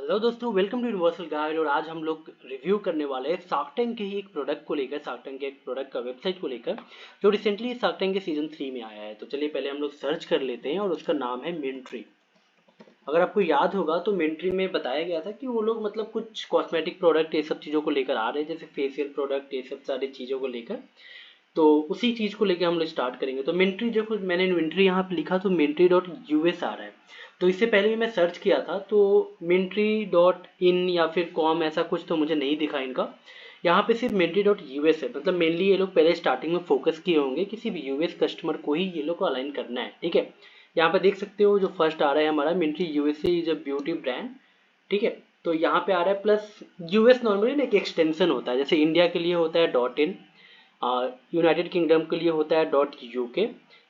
Hello दोस्तों, welcome to universal guide. और आज हम लोग रिव्यू करने वाले हैं शार्क टैंक के ही एक प्रोडक्ट को लेकर, शार्क टैंक के एक प्रोडक्ट का वेबसाइट को लेकर जो रिसेंटली शार्क टैंक के सीजन 3 में आया है। तो चलिए पहले हम लोग सर्च कर लेते हैं और उसका नाम है मिंट्री। अगर आपको याद होगा तो मिंट्री में बताया गया था कि वो लोग मतलब कुछ कॉस्मेटिक प्रोडक्ट ये सब चीज़ों को लेकर आ रहे हैं, जैसे फेशियल प्रोडक्ट ये सब सारी चीज़ों को लेकर। तो उसी चीज़ को लेके हम लोग स्टार्ट करेंगे। तो मिंट्री देखो, मैंने मिंट्री यहाँ पे लिखा तो मिंट्री डॉट यूएस आ रहा है। तो इससे पहले भी मैं सर्च किया था तो मिंट्री डॉट इन या फिर कॉम ऐसा कुछ तो मुझे नहीं दिखा इनका। यहाँ पे सिर्फ मिंट्री डॉट यूएस है। मतलब मेनली ये लोग पहले स्टार्टिंग में फोकस किए होंगे कि सिर्फ यूएस कस्टमर को ही ये लोग को अलाइन करना है। ठीक है, यहाँ पे देख सकते हो जो फर्स्ट आ रहा है हमारा मिंट्री USA is a beauty brand. ठीक है, तो यहाँ पे आ रहा है प्लस यूएस। नॉर्मली ना एक एक्सटेंशन होता है, जैसे इंडिया के लिए होता है डॉट इन, यूनाइटेड किंगडम के लिए होता है डॉट यूके,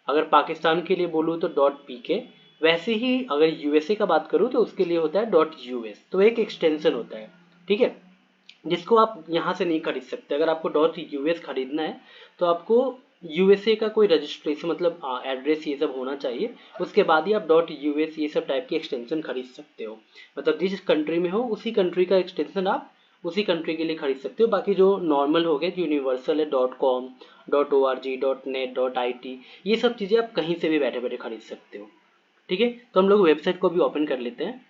अगर पाकिस्तान के लिए बोलूँ तो डॉट पीके। वैसे ही अगर यूएसए का बात करूँ तो उसके लिए होता है डॉट यूएस। तो एक एक्सटेंशन होता है, ठीक है, जिसको आप यहाँ से नहीं खरीद सकते। अगर आपको डॉट यूएस खरीदना है तो आपको यूएसए का कोई रजिस्ट्रेशन मतलब एड्रेस ये सब होना चाहिए। उसके बाद ही आप डॉट यूएस ये सब टाइप की एक्सटेंशन खरीद सकते हो। मतलब जिस कंट्री में हो उसी कंट्री का एक्सटेंशन आप उसी कंट्री के लिए खरीद सकते हो। बाकी जो नॉर्मल हो गए, जो यूनिवर्सल है, dot com, dot O R G, dot net, dot I T, ये सब चीज़ें आप कहीं से भी बैठे बैठे खरीद सकते हो। ठीक है, तो हम लोग वेबसाइट को भी ओपन कर लेते हैं।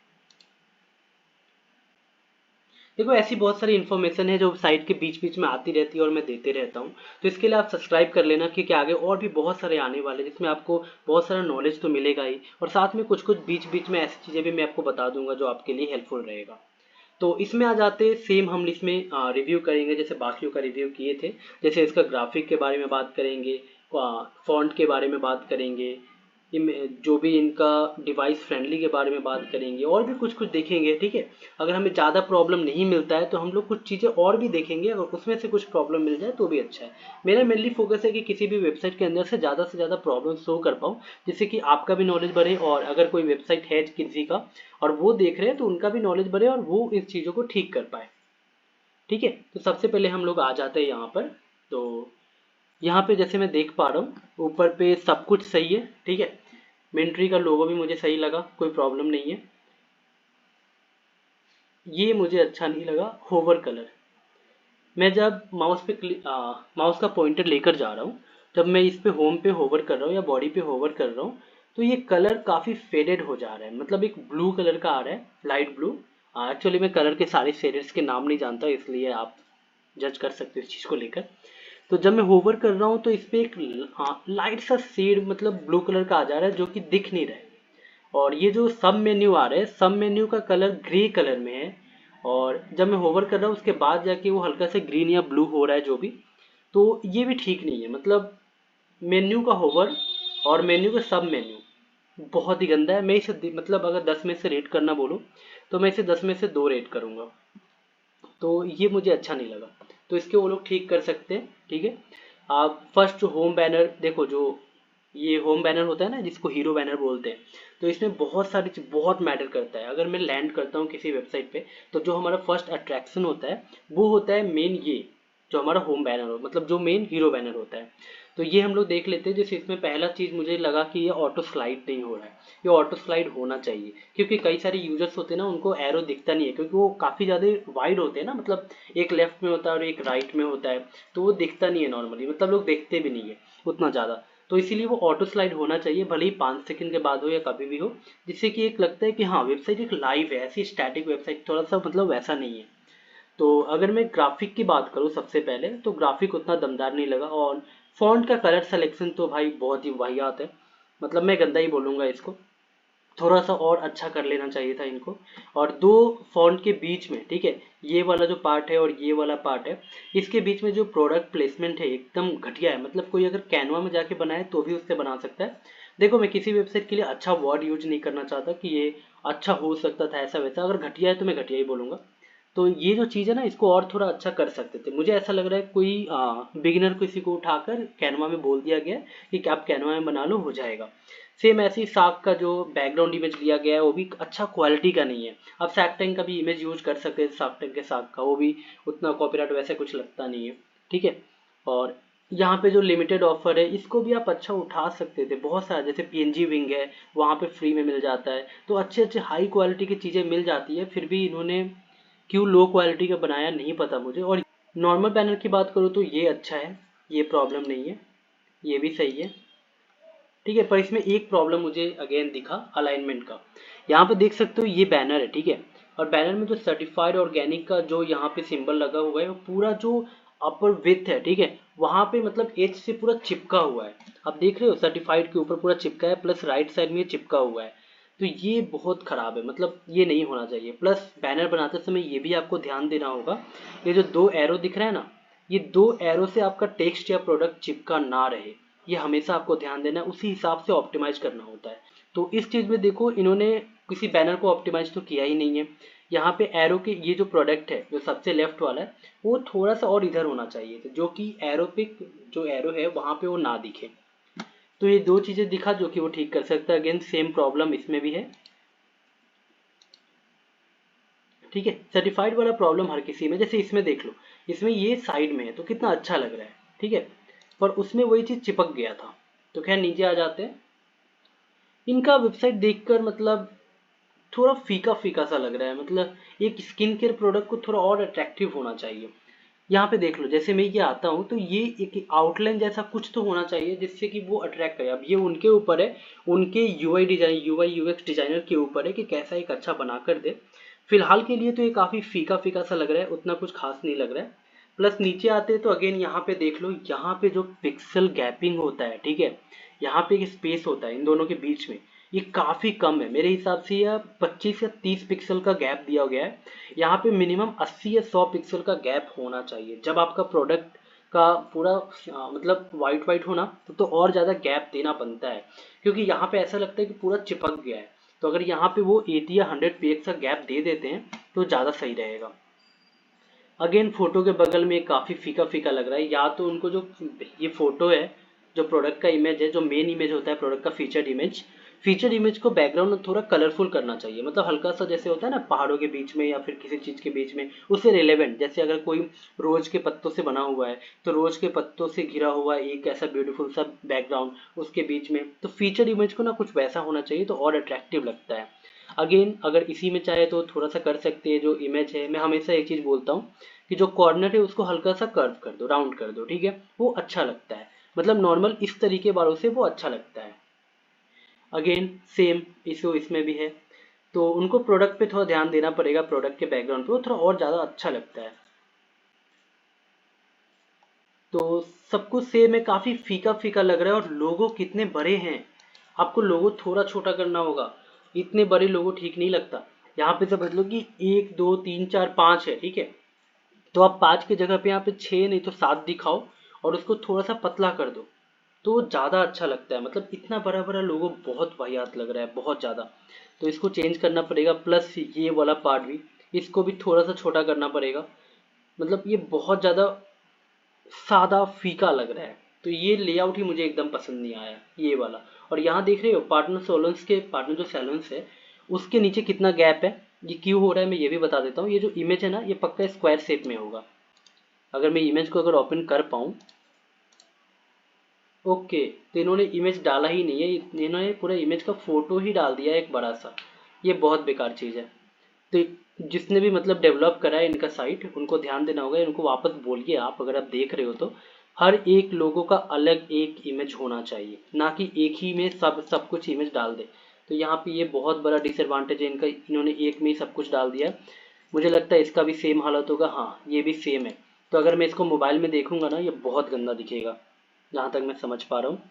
देखो ऐसी बहुत सारी इन्फॉर्मेशन है जो साइट के बीच बीच में आती रहती है और मैं देते रहता हूँ। तो इसके लिए आप सब्सक्राइब कर लेना, क्योंकि आगे और भी बहुत सारे आने वाले हैं जिसमें आपको बहुत सारा नॉलेज तो मिलेगा ही, और साथ में कुछ कुछ बीच बीच में ऐसी चीज़ें भी मैं आपको बता दूंगा जो आपके लिए हेल्पफुल रहेगा। तो इसमें आ जाते सेम हम इसमें रिव्यू करेंगे जैसे बाकियों का रिव्यू किए थे। जैसे इसका ग्राफिक के बारे में बात करेंगे, फॉन्ट के बारे में बात करेंगे, जो भी इनका डिवाइस फ्रेंडली के बारे में बात करेंगे, और भी कुछ कुछ देखेंगे। ठीक है, अगर हमें ज़्यादा प्रॉब्लम नहीं मिलता है तो हम लोग कुछ चीज़ें और भी देखेंगे, अगर उसमें से कुछ प्रॉब्लम मिल जाए तो भी अच्छा है। मेरा मेनली फोकस है कि किसी भी वेबसाइट के अंदर से ज़्यादा प्रॉब्लम शो कर पाऊँ, जिससे कि आपका भी नॉलेज बढ़े, और अगर कोई वेबसाइट है किसी का और वो देख रहे हैं तो उनका भी नॉलेज बढ़े और वो इस चीज़ों को ठीक कर पाए। ठीक है, तो सबसे पहले हम लोग आ जाते हैं यहाँ पर। तो यहाँ पे जैसे मैं देख पा रहा हूँ ऊपर पे सब कुछ सही है। ठीक है, मिंट्री का लोगो भी मुझे सही लगा, कोई प्रॉब्लम नहीं है। ये मुझे अच्छा नहीं लगा होवर कलर। मैं जब माउस का पॉइंटर लेकर जा रहा हूँ, जब मैं इस पे होम पे होवर कर रहा हूँ या बॉडी पे होवर कर रहा हूँ, तो ये कलर काफ़ी फेडेड हो जा रहा है। मतलब एक ब्लू कलर का आ रहा है, लाइट ब्लू। एक्चुअली मैं कलर के सारे शेडर्स के नाम नहीं जानता, इसलिए आप जज कर सकते हो इस चीज़ को लेकर। तो जब मैं होवर कर रहा हूँ तो इस पे एक लाइट सा शेड मतलब ब्लू कलर का आ जा रहा है जो कि दिख नहीं रहा है। और ये जो सब मेन्यू आ रहे हैं, सब मेन्यू का कलर ग्रे कलर में है। और जब मैं होवर कर रहा हूँ उसके बाद जाके वो हल्का से ग्रीन या ब्लू हो रहा है जो भी। तो ये भी ठीक नहीं है। मतलब मेन्यू का होवर और मेन्यू का सब मेन्यू बहुत ही गंदा है। मैं इसे मतलब अगर 10 में से रेट करना बोलूँ तो मैं इसे 10 में से 2 रेट करूँगा। तो ये मुझे अच्छा नहीं लगा, तो इसके वो लोग ठीक कर सकते हैं। ठीक है, आप फर्स्ट होम बैनर देखो, जो ये होम बैनर होता है ना जिसको हीरो बैनर बोलते हैं, तो इसमें बहुत सारी चीज बहुत मैटर करता है। अगर मैं लैंड करता हूँ किसी वेबसाइट पे तो जो हमारा फर्स्ट अट्रैक्शन होता है वो होता है मेन, ये जो हमारा होम बैनर हो मतलब जो मेन हीरो बैनर होता है। तो ये हम लोग देख लेते हैं। जैसे इसमें पहला चीज़ मुझे लगा कि ये ऑटो स्लाइड नहीं हो रहा है। ये ऑटो स्लाइड होना चाहिए, क्योंकि कई सारे यूजर्स होते हैं ना उनको एरो दिखता नहीं है, क्योंकि वो काफ़ी ज़्यादा वाइड होते हैं ना, मतलब एक लेफ्ट में होता है और एक राइट में होता है, तो वो दिखता नहीं है नॉर्मली, मतलब लोग देखते भी नहीं है उतना ज़्यादा। तो इसीलिए वो ऑटो स्लाइड होना चाहिए, भले ही 5 सेकंड के बाद हो या कभी भी हो, जिससे कि एक लगता है कि हाँ वेबसाइट एक लाइव है। ऐसी स्टैटिक वेबसाइट थोड़ा सा मतलब वैसा नहीं है। तो अगर मैं ग्राफिक की बात करूँ सबसे पहले, तो ग्राफिक उतना दमदार नहीं लगा। और फॉन्ट का कलर सिलेक्शन तो भाई बहुत ही वाहियात है, मतलब मैं गंदा ही बोलूँगा इसको। थोड़ा सा और अच्छा कर लेना चाहिए था इनको। और दो फॉन्ट के बीच में, ठीक है, ये वाला जो पार्ट है और ये वाला पार्ट है, इसके बीच में जो प्रोडक्ट प्लेसमेंट है एकदम घटिया है। मतलब कोई अगर कैनवा में जाके बनाए तो भी उससे बना सकता है। देखो मैं किसी वेबसाइट के लिए अच्छा वर्ड यूज नहीं करना चाहता कि ये अच्छा हो सकता था ऐसा वैसा, अगर घटिया है तो मैं घटिया ही बोलूँगा। तो ये जो चीज़ है ना इसको और थोड़ा अच्छा कर सकते थे। मुझे ऐसा लग रहा है कोई बिगिनर किसी को उठाकर कैनवा में बोल दिया गया है कि आप कैनवा में बना लो, हो जाएगा। सेम ऐसे ही साग का जो बैकग्राउंड इमेज लिया गया है वो भी अच्छा क्वालिटी का नहीं है। आप शार्क टैंक का भी इमेज यूज कर सकते हैं, शार्क टैंक के साग का, वो भी उतना कॉपीराइट वैसे कुछ लगता नहीं है। ठीक है, और यहाँ पे जो लिमिटेड ऑफर है इसको भी आप अच्छा उठा सकते थे, बहुत सारा जैसे पीएनजी विंग है, वहाँ पे फ्री में मिल जाता है, तो अच्छे अच्छे हाई क्वालिटी की चीज़ें मिल जाती है, फिर भी इन्होंने क्यों लो क्वालिटी का बनाया नहीं पता मुझे। और नॉर्मल पैनल की बात करूँ तो ये अच्छा है, ये प्रॉब्लम नहीं है, ये भी सही है, ठीक है। पर इसमें एक प्रॉब्लम मुझे अगेन दिखा अलाइनमेंट का। यहाँ पे देख सकते हो ये बैनर है, ठीक है, और बैनर में जो सर्टिफाइड ऑर्गेनिक का जो यहाँ पे सिंबल लगा हुआ है वो पूरा जो अपर विथ है, ठीक है, वहाँ पे मतलब एज से पूरा चिपका हुआ है। आप देख रहे हो सर्टिफाइड के ऊपर पूरा चिपका है, प्लस राइट साइड में ये चिपका हुआ है। तो ये बहुत खराब है, मतलब ये नहीं होना चाहिए। प्लस बैनर बनाते समय ये भी आपको ध्यान देना होगा, ये जो दो एरो दिख रहा है ना, ये दो एरो से आपका टेक्स्ट या प्रोडक्ट चिपका ना रहे, ये हमेशा आपको ध्यान देना है, उसी हिसाब से ऑप्टिमाइज करना होता है। तो इस चीज़ में देखो इन्होंने किसी बैनर को ऑप्टिमाइज तो किया ही नहीं है। यहाँ पे एरो के ये जो प्रोडक्ट है जो सबसे लेफ्ट वाला है वो थोड़ा सा और इधर होना चाहिए था, जो कि एरो पे जो एरो है वहाँ पे वो ना दिखे। तो ये दो चीज़ें दिखा जो कि वो ठीक कर सकता है। अगेन सेम प्रॉब्लम इसमें भी है, ठीक है। सर्टिफाइड वाला प्रॉब्लम हर किसी में, जैसे इसमें देख लो, इसमें ये साइड में है तो कितना अच्छा लग रहा है, ठीक है, पर उसमें वही चीज़ चिपक गया था। तो खैर नीचे आ जाते हैं। इनका वेबसाइट देखकर मतलब थोड़ा फीका फीका सा लग रहा है, मतलब एक स्किन केयर प्रोडक्ट को थोड़ा और अट्रैक्टिव होना चाहिए। यहाँ पे देख लो, जैसे मैं ये आता हूँ तो ये एक आउटलाइन जैसा कुछ तो होना चाहिए जिससे कि वो अट्रैक्ट करे। अब ये उनके ऊपर है, उनके यूआई यूएक्स डिजाइनर के ऊपर है कि कैसा एक अच्छा बना कर दे। फिलहाल के लिए तो ये काफ़ी फीका फीका सा लग रहा है, उतना कुछ खास नहीं लग रहा है। प्लस नीचे आते तो अगेन यहाँ पे देख लो, यहाँ पे जो पिक्सल गैपिंग होता है, ठीक है, यहाँ पे एक स्पेस होता है इन दोनों के बीच में, ये काफ़ी कम है मेरे हिसाब से। यह 25 या 30 पिक्सल का गैप दिया गया है। यहाँ पे मिनिमम 80 या 100 पिक्सल का गैप होना चाहिए जब आपका प्रोडक्ट का पूरा मतलब वाइट वाइट होना, तो और ज़्यादा गैप देना बनता है, क्योंकि यहाँ पे ऐसा लगता है कि पूरा चिपक गया है। तो अगर यहाँ पे वो 80 या 100 px का गैप दे देते हैं तो ज़्यादा सही रहेगा। अगेन फोटो के बगल में काफ़ी फीका फीका लग रहा है, या तो उनको जो ये फोटो है, जो प्रोडक्ट का इमेज है, जो मेन इमेज होता है प्रोडक्ट का फीचर इमेज को बैकग्राउंड थोड़ा कलरफुल करना चाहिए, मतलब हल्का सा जैसे होता है ना पहाड़ों के बीच में या फिर किसी चीज़ के बीच में, उससे रिलेवेंट, जैसे अगर कोई रोज के पत्तों से बना हुआ है तो रोज के पत्तों से घिरा हुआ एक ऐसा ब्यूटीफुल सा बैकग्राउंड उसके बीच में, तो फीचर इमेज को ना कुछ वैसा होना चाहिए तो और अट्रैक्टिव लगता है। अगेन अगर इसी में चाहे तो थोड़ा सा कर सकते हैं, जो इमेज है, मैं हमेशा एक चीज़ बोलता हूँ कि जो कॉर्नर है उसको हल्का सा कर्व कर दो, राउंड कर दो, ठीक है, वो अच्छा लगता है, मतलब नॉर्मल इस तरीके वालों से वो अच्छा लगता है। अगेन सेम इशू इसमें भी है, तो उनको प्रोडक्ट पे थोड़ा ध्यान देना पड़ेगा, प्रोडक्ट के बैकग्राउंड पे वो थोड़ा और ज़्यादा अच्छा लगता है। तो सब कुछ सेम है, काफ़ी फीका फीका लग रहा है, और लोगो कितने बड़े हैं, आपको लोगो थोड़ा छोटा करना होगा, इतने बड़े लोगो ठीक नहीं लगता। यहाँ पे समझ लो कि 1 2 3 4 5 है, ठीक है, तो आप 5 की जगह पे यहाँ पे 6 नहीं तो 7 दिखाओ, और उसको थोड़ा सा पतला कर दो, तो ज़्यादा अच्छा लगता है। मतलब इतना बड़ा बड़ा लोगो बहुत वाहियात लग रहा है, बहुत ज़्यादा, तो इसको चेंज करना पड़ेगा। प्लस ये वाला पार्ट भी, इसको भी थोड़ा सा छोटा करना पड़ेगा, मतलब ये बहुत ज़्यादा सादा फीका लग रहा है, तो ये लेआउट ही मुझे एकदम पसंद नहीं आया ये वाला। और यहाँ देख रहे हो पार्टनर सोलंस के पार्टनर जो सैलून्स है उसके नीचे कितना गैप है, ये क्यों हो रहा है मैं ये भी बता देता हूँ। ये जो इमेज है ना ये पक्का स्क्वायर शेप में होगा, अगर मैं इमेज को अगर ओपन कर पाऊँ, ओके, तो इन्होंने इमेज डाला ही नहीं है, इन्होंने पूरा इमेज का फोटो ही डाल दिया है एक बड़ा सा, ये बहुत बेकार चीज़ है। तो जिसने भी मतलब डेवलप करा है इनका साइट, उनको ध्यान देना होगा, इनको वापस बोलिए आप अगर आप देख रहे हो तो हर एक लोगों का अलग एक इमेज होना चाहिए, ना कि एक ही में सब सब कुछ इमेज डाल दे। तो यहाँ पे ये बहुत बड़ा डिसएडवांटेज है इनका, इन्होंने एक में ही सब कुछ डाल दिया है। मुझे लगता है इसका भी सेम हालत होगा, हाँ ये भी सेम है। तो अगर मैं इसको मोबाइल में देखूंगा ना ये बहुत गंदा दिखेगा, जहाँ तक मैं समझ पा रहा हूँ।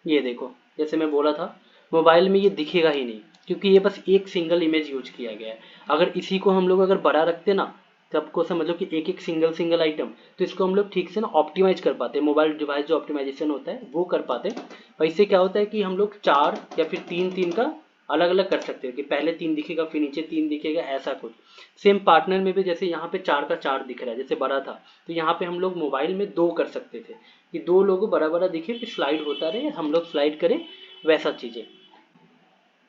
ये देखो, जैसे मैं बोला था मोबाइल में ये दिखेगा ही नहीं, क्योंकि ये बस एक सिंगल इमेज यूज किया गया है। अगर इसी को हम लोग अगर बड़ा रखते ना, सबको समझ लो कि एक एक सिंगल सिंगल आइटम, तो इसको हम लोग ठीक से ना ऑप्टिमाइज कर पाते, मोबाइल डिवाइस जो ऑप्टिमाइजेशन होता है वो कर पाते। और इससे क्या होता है कि हम लोग 4 या फिर 3 3 का अलग अलग कर सकते हैं, कि पहले 3 दिखेगा फिर नीचे 3 दिखेगा, ऐसा कुछ। सेम पार्टनर में भी जैसे यहाँ पे 4 का 4 दिख रहा है जैसे बड़ा था, तो यहाँ पे हम लोग मोबाइल में 2 कर सकते थे कि 2 लोगों बड़ा बड़ा दिखे फिर स्लाइड होता रहे, हम लोग स्लाइड करें, वैसा चीज़ें।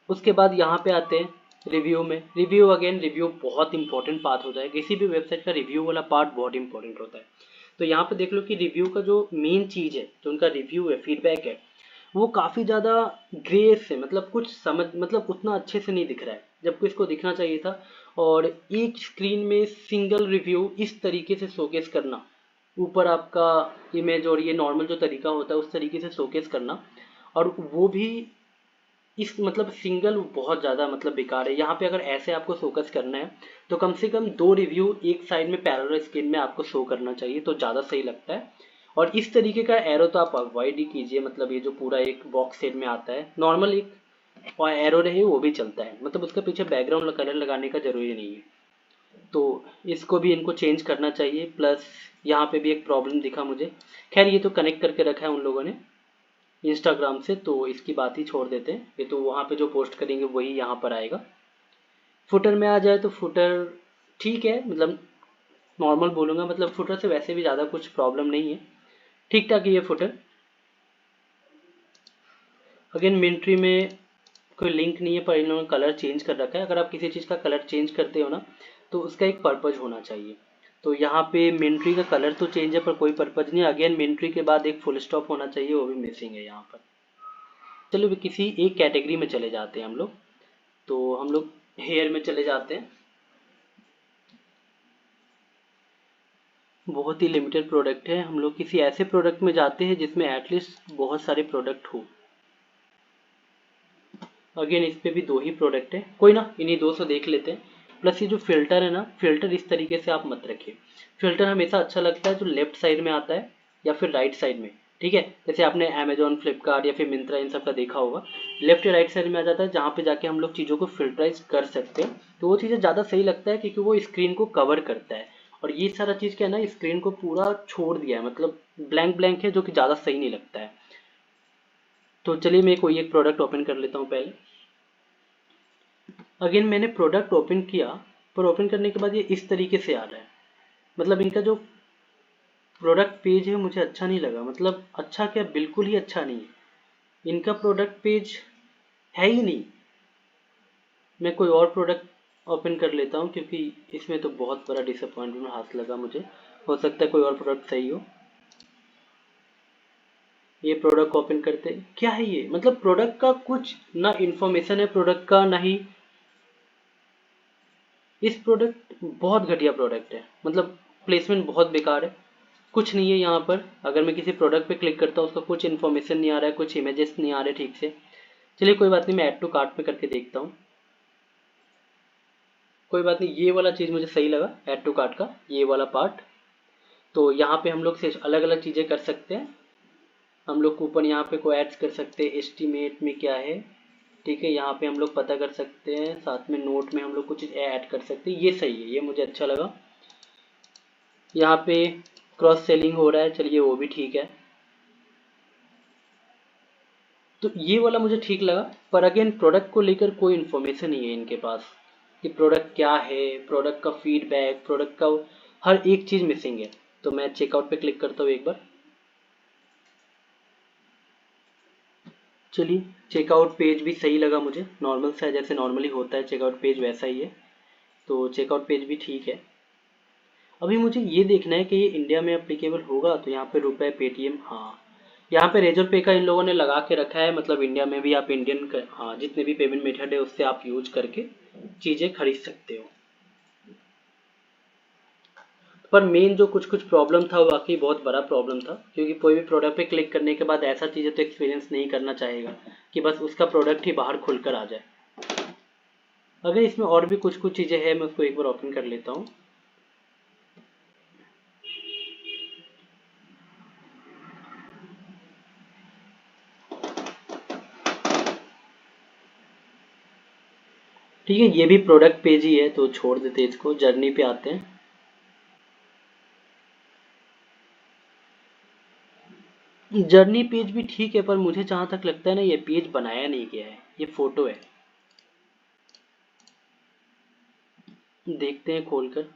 उसके बाद यहाँ पे आते हैं रिव्यू में। रिव्यू अगेन रिव्यू बहुत इंपॉर्टेंट पार्ट होता है, किसी भी वेबसाइट का रिव्यू वाला पार्ट बहुत इंपॉर्टेंट होता है। तो यहाँ पे देख लो कि रिव्यू का जो मेन चीज़ है, जो उनका रिव्यू है, फीडबैक है, वो काफ़ी ज़्यादा ग्रे से, मतलब कुछ समझ, मतलब उतना अच्छे से नहीं दिख रहा है जबकि इसको दिखना चाहिए था। और एक स्क्रीन में सिंगल रिव्यू इस तरीके से शोकेस करना, ऊपर आपका इमेज और ये नॉर्मल जो तरीका होता है उस तरीके से शोकेस करना, और वो भी इस मतलब सिंगल, बहुत ज़्यादा मतलब बेकार है। यहाँ पे अगर ऐसे आपको फोकस करना है तो कम से कम 2 रिव्यू एक साइड में पैरेलल स्क्रीन में आपको शो करना चाहिए, तो ज़्यादा सही लगता है। और इस तरीके का एरो तो आप अवॉइड ही कीजिए, मतलब ये जो पूरा एक बॉक्स शेप में आता है, नॉर्मल एक और एरो रहे वो भी चलता है, मतलब उसके पीछे बैकग्राउंड कलर लगाने का जरूरी नहीं है। तो इसको भी इनको चेंज करना चाहिए। प्लस यहाँ पे भी एक प्रॉब्लम दिखा मुझे, खैर ये तो कनेक्ट करके रखा है उन लोगों ने इंस्टाग्राम से, तो इसकी बात ही छोड़ देते हैं। ये तो वहाँ पे जो पोस्ट करेंगे वही यहाँ पर आएगा। फुटर में आ जाए तो फुटर ठीक है, मतलब नॉर्मल बोलूँगा, मतलब फुटर से वैसे भी ज़्यादा कुछ प्रॉब्लम नहीं है, ठीक ठाक ही है फुटर। अगेन मिलिट्री में कोई लिंक नहीं है, पर इन लोगों ने कलर चेंज कर रखा है। अगर आप किसी चीज़ का कलर चेंज करते हो ना, तो उसका एक पर्पज होना चाहिए। तो यहाँ पे मिलिट्री का कलर तो चेंज है पर कोई पर्पज नहीं। अगेन मिलिट्री के बाद एक फुल स्टॉप होना चाहिए, वो भी मिसिंग है यहाँ पर। चलो भी किसी एक कैटेगरी में चले जाते हैं हम लोग, तो हम लोग हेयर में चले जाते हैं। बहुत ही लिमिटेड प्रोडक्ट है, हम लोग किसी ऐसे प्रोडक्ट में जाते हैं जिसमें एटलीस्ट बहुत सारे प्रोडक्ट हो। अगेन इस पे भी 2 ही प्रोडक्ट है, कोई ना, इन्हीं 2 से देख लेते हैं। प्लस ये जो फिल्टर है ना, फिल्टर इस तरीके से आप मत रखिए। फिल्टर हमेशा अच्छा लगता है जो लेफ्ट साइड में आता है या फिर राइट साइड में, ठीक है। जैसे आपने अमेजोन, फ्लिपकार्ट या फिर मिंत्रा इन सब का देखा होगा, लेफ्ट या राइट साइड में आ जाता है, जहाँ पे जाके हम लोग चीज़ों को फिल्टराइज कर सकते हैं। तो वो चीज़ें ज़्यादा सही लगता है क्योंकि वो स्क्रीन को कवर करता है। और ये सारा चीज़ क्या है ना, स्क्रीन को पूरा छोड़ दिया है, मतलब ब्लैंक ब्लैंक है, जो कि ज़्यादा सही नहीं लगता है। तो चलिए मैं कोई एक प्रोडक्ट ओपन कर लेता हूँ पहले। अगेन मैंने प्रोडक्ट ओपन किया, पर ओपन करने के बाद ये इस तरीके से आ रहा है। मतलब इनका जो प्रोडक्ट पेज है मुझे अच्छा नहीं लगा, मतलब अच्छा क्या, बिल्कुल ही अच्छा नहीं है। इनका प्रोडक्ट पेज है ही नहीं। मैं कोई और प्रोडक्ट ओपन कर लेता हूँ क्योंकि इसमें तो बहुत बड़ा डिसअपॉइंटमेंट हाथ लगा मुझे। हो सकता है कोई और प्रोडक्ट सही हो। ये प्रोडक्ट ओपन करते, क्या है ये, मतलब प्रोडक्ट का कुछ ना इन्फॉर्मेशन है प्रोडक्ट का, ना ही इस प्रोडक्ट, बहुत घटिया प्रोडक्ट है, मतलब प्लेसमेंट बहुत बेकार है। कुछ नहीं है यहाँ पर। अगर मैं किसी प्रोडक्ट पे क्लिक करता हूँ उसका कुछ इन्फॉर्मेशन नहीं आ रहा है, कुछ इमेजेस नहीं आ रहे ठीक से। चलिए कोई बात नहीं, मैं ऐड टू कार्ट पे करके देखता हूँ। कोई बात नहीं, ये वाला चीज़ मुझे सही लगा, ऐड टू कार्ट का ये वाला पार्ट। तो यहाँ पे हम लोग से अलग अलग चीज़ें कर सकते हैं। हम लोग कूपन यहाँ पे को ऐड कर सकते हैं, एस्टीमेट में क्या है, ठीक है, यहाँ पे हम लोग पता कर सकते हैं, साथ में नोट में हम लोग कुछ ऐड कर सकते हैं। ये सही है, ये मुझे अच्छा लगा। यहाँ पे क्रॉस सेलिंग हो रहा है, चलिए वो भी ठीक है। तो ये वाला मुझे ठीक लगा, पर अगेन प्रोडक्ट को लेकर कोई इन्फॉर्मेशन नहीं है इनके पास कि प्रोडक्ट क्या है, प्रोडक्ट का फीडबैक, प्रोडक्ट का हर एक चीज़ मिसिंग है। तो मैं चेकआउट पे क्लिक करता हूँ एक बार। चलिए चेकआउट पेज भी सही लगा मुझे, नॉर्मल सा है, जैसे नॉर्मली होता है चेकआउट पेज वैसा ही है। तो चेकआउट पेज भी ठीक है। अभी मुझे ये देखना है कि ये इंडिया में अप्लीकेबल होगा, तो यहाँ पे रुपए पेटीएम, हाँ यहाँ पे रेजर पे का इन लोगों ने लगा के रखा है, मतलब इंडिया में भी आप इंडियन, हाँ जितने भी पेमेंट मेथड है उससे आप यूज करके चीज़ें खरीद सकते हो। पर मेन जो कुछ कुछ प्रॉब्लम था, वाकई बहुत बड़ा प्रॉब्लम था, क्योंकि कोई भी प्रोडक्ट पे क्लिक करने के बाद ऐसा चीज़ें तो एक्सपीरियंस नहीं करना चाहेगा कि बस उसका प्रोडक्ट ही बाहर खुलकर आ जाए। अगर इसमें और भी कुछ कुछ चीज़ें हैं, मैं उसको एक बार ओपन कर लेता हूँ। ठीक है, ये भी प्रोडक्ट पेज ही है तो छोड़ देते हैं इसको, जर्नी पे आते हैं। जर्नी पेज भी ठीक है, पर मुझे जहाँ तक लगता है ना, ये पेज बनाया नहीं गया है, ये फोटो है। देखते हैं खोलकर।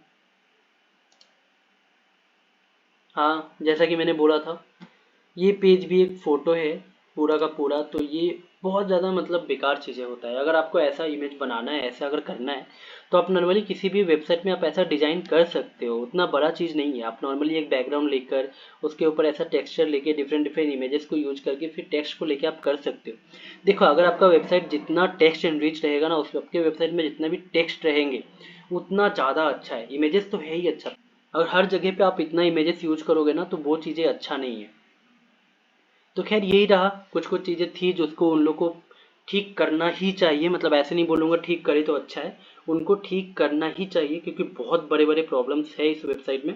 हाँ जैसा कि मैंने बोला था, ये पेज भी एक फ़ोटो है, पूरा का पूरा, तो ये बहुत ज़्यादा मतलब बेकार चीज़ें होता है। अगर आपको ऐसा इमेज बनाना है, ऐसा अगर करना है, तो आप नॉर्मली किसी भी वेबसाइट में आप ऐसा डिज़ाइन कर सकते हो, उतना बड़ा चीज़ नहीं है। आप नॉर्मली एक बैकग्राउंड लेकर उसके ऊपर ऐसा टेक्सचर लेके डिफरेंट डिफरेंट इमेजेस को यूज करके फिर टेक्स्ट को लेके आप कर सकते हो। देखो, अगर आपका वेबसाइट जितना टेक्स्ट एनरिच रहेगा ना, उस आपके वेबसाइट में जितना भी टेक्स्ट रहेंगे उतना ज़्यादा अच्छा है। इमेजेस तो है ही अच्छा, अगर हर जगह पे आप इतना इमेजेस यूज करोगे ना तो वो चीज़ें अच्छा नहीं है। तो खैर यही रहा, कुछ कुछ चीज़ें थी जिसको उन लोग को ठीक करना ही चाहिए। मतलब ऐसे नहीं बोलूँगा ठीक करे तो अच्छा है, उनको ठीक करना ही चाहिए क्योंकि बहुत बड़े बड़े प्रॉब्लम्स है इस वेबसाइट में।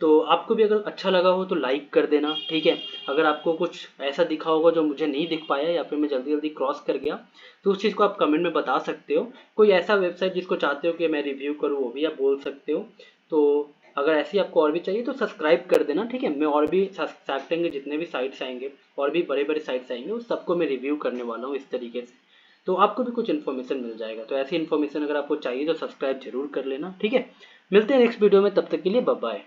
तो आपको भी अगर अच्छा लगा हो तो लाइक कर देना, ठीक है। अगर आपको कुछ ऐसा दिखा होगा जो मुझे नहीं दिख पाया या फिर मैं जल्दी जल्दी क्रॉस कर गया, तो उस चीज़ को आप कमेंट में बता सकते हो। कोई ऐसा वेबसाइट जिसको चाहते हो कि मैं रिव्यू करूँ वो भी आप बोल सकते हो। तो अगर ऐसी आपको और भी चाहिए तो सब्सक्राइब कर देना, ठीक है। मैं और भी शार्क टैंक के जितने भी साइट्स आएंगे और भी बड़े बड़े साइट्स आएंगे उस सबको मैं रिव्यू करने वाला हूँ इस तरीके से। तो आपको भी कुछ इन्फॉर्मेशन मिल जाएगा। तो ऐसी इन्फॉर्मेशन अगर आपको चाहिए तो सब्सक्राइब जरूर कर लेना, ठीक है। मिलते हैं नेक्स्ट वीडियो में, तब तक के लिए बाय बाय।